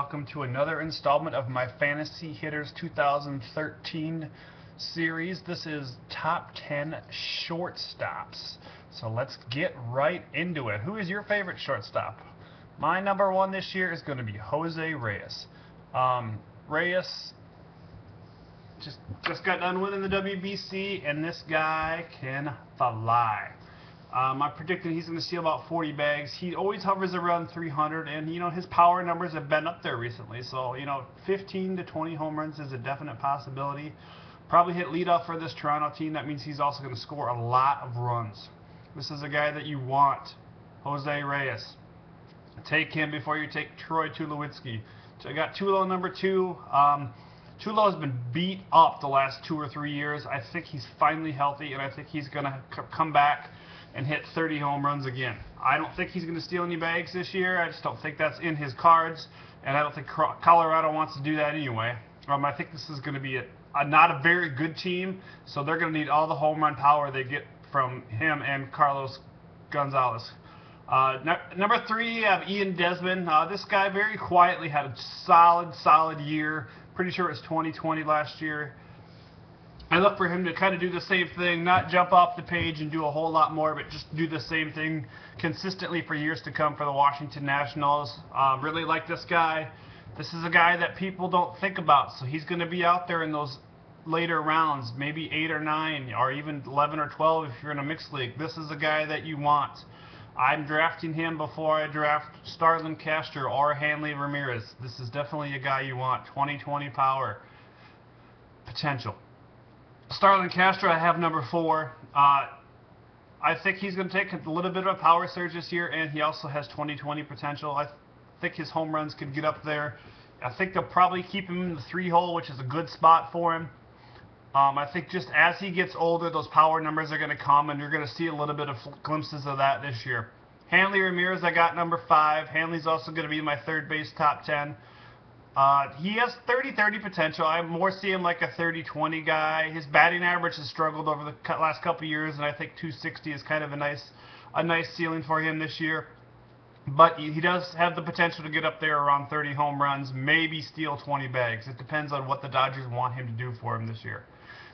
welcome to another installment of my Fantasy Hitters 2013 series. This is Top 10 Shortstops. So let's get right into it. Who is your favorite shortstop? My number one this year is going to be Jose Reyes. Reyes just got done winning the WBC, and this guy can fly. I'm predicting he's going to steal about 40 bags. He always hovers around 300, and his power numbers have been up there recently. So 15 to 20 home runs is a definite possibility. Probably hit leadoff for this Toronto team. That means he's also going to score a lot of runs. This is a guy that you want, Jose Reyes. Take him before you take Troy Tulowitzki. So I got Tulo number 2. Tulo has been beat up the last 2 or 3 years. I think he's finally healthy, and I think he's going to come back and hit 30 home runs again. I don't think he's going to steal any bags this year. I just don't think that's in his cards, and I don't think Colorado wants to do that anyway. I think this is going to be not a very good team, so they're going to need all the home run power they get from him and Carlos Gonzalez. Number 3, I have Ian Desmond. This guy very quietly had a solid year. Pretty sure it was 2020 last year. I look for him to kind of do the same thing, not jump off the page and do a whole lot more, but just do the same thing consistently for years to come for the Washington Nationals. Really like this guy. This is a guy that people don't think about, so he's going to be out there in those later rounds, maybe 8 or 9, or even 11 or 12 if you're in a mixed league. This is a guy that you want. I'm drafting him before I draft Starlin Castro or Hanley Ramirez. This is definitely a guy you want. 2020 power potential. Starlin Castro, I have number 4. I think he's going to take a little bit of a power surge this year, and he also has 2020 potential. I think his home runs could get up there. I think they'll probably keep him in the 3-hole, which is a good spot for him. I think just as he gets older, those power numbers are going to come, and you're going to see a little bit of glimpses of that this year. Hanley Ramirez, I got number 5. Hanley's also going to be in my third base top 10. He has 30-30 potential. I more see him like a 30-20 guy. His batting average has struggled over the last couple years, and I think 260 is kind of a nice ceiling for him this year. But he does have the potential to get up there around 30 home runs, maybe steal 20 bags. It depends on what the Dodgers want him to do for him this year.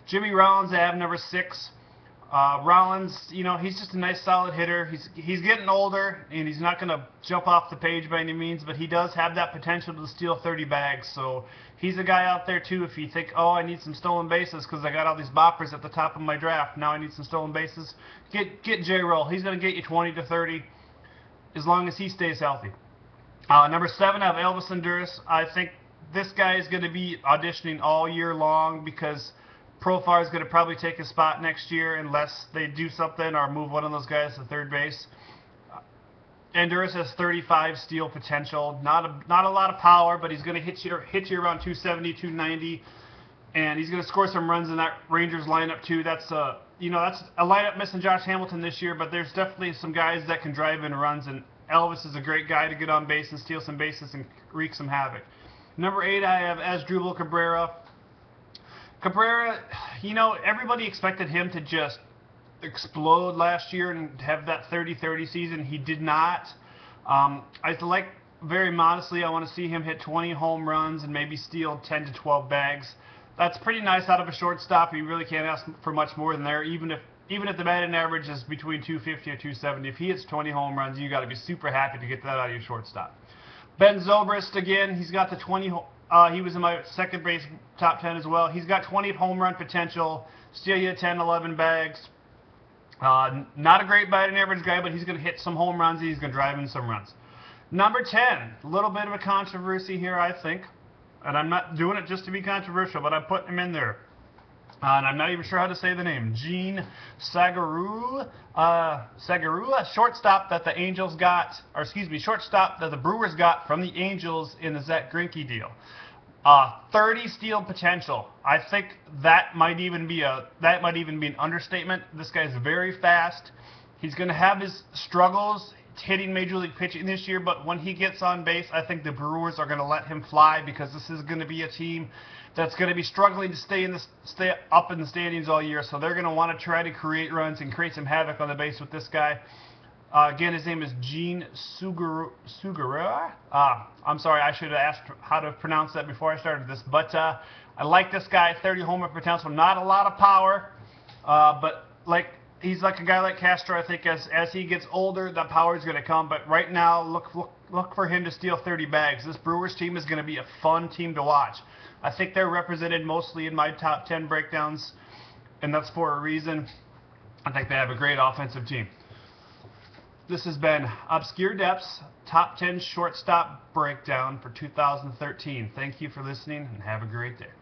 Jimmy Rollins, I have number 6. Rollins, he's just a nice solid hitter. He's getting older, and he's not going to jump off the page by any means, but he does have that potential to steal 30 bags. So he's a guy out there too. If you think, oh, I need some stolen bases because I got all these boppers at the top of my draft, now I need some stolen bases, get J-Roll. He's going to get you 20 to 30 as long as he stays healthy. Number 7, I have Elvis Andrus. I think this guy is going to be auditioning all year long because Profar is going to probably take his spot next year unless they do something or move one of those guys to third base. Andrus has 35 steal potential. Not a lot of power, but he's going to hit you around 270, 290, and he's going to score some runs in that Rangers lineup too. That's a lineup missing Josh Hamilton this year, but there's definitely some guys that can drive in runs, and Elvis is a great guy to get on base and steal some bases and wreak some havoc. Number 8, I have Asdrubel Cabrera. Cabrera, everybody expected him to just explode last year and have that 30-30 season. He did not. Very modestly, I want to see him hit 20 home runs and maybe steal 10 to 12 bags. That's pretty nice out of a shortstop. You really can't ask for much more than there, even if the batting average is between 250 or 270. If he hits 20 home runs, you got to be super happy to get that out of your shortstop. Ben Zobrist, again, he's got the 20. He was in my second base top 10 as well. He's got 20 home run potential, steal you 10, 11 bags. Not a great batting average guy, but he's going to hit some home runs and he's going to drive in some runs. Number 10, a little bit of a controversy here, I think. And I'm not doing it just to be controversial, but I'm putting him in there. And I'm not even sure how to say the name. Gene Segura, shortstop that the Angels got, or excuse me, shortstop that the Brewers got from the Angels in the Zach Greinke deal. 30 steal potential. I think that might even be an understatement. This guy's very fast. He's going to have his struggles hitting Major League pitching this year, but when he gets on base, I think the Brewers are going to let him fly because this is going to be a team that's going to be struggling to stay up in the standings all year. So they're going to want to try to create runs and create some havoc on the base with this guy. Again, his name is Gene Segura. I'm sorry, I should have asked how to pronounce that before I started this. But I like this guy, 30 homer potential. Not a lot of power, but he's like a guy like Castro. I think as he gets older, that power is going to come. But right now, look for him to steal 30 bags. This Brewers team is going to be a fun team to watch. I think they're represented mostly in my top 10 breakdowns, and that's for a reason. I think they have a great offensive team. This has been Obscure Depths Top 10 Shortstop Breakdown for 2013. Thank you for listening, and have a great day.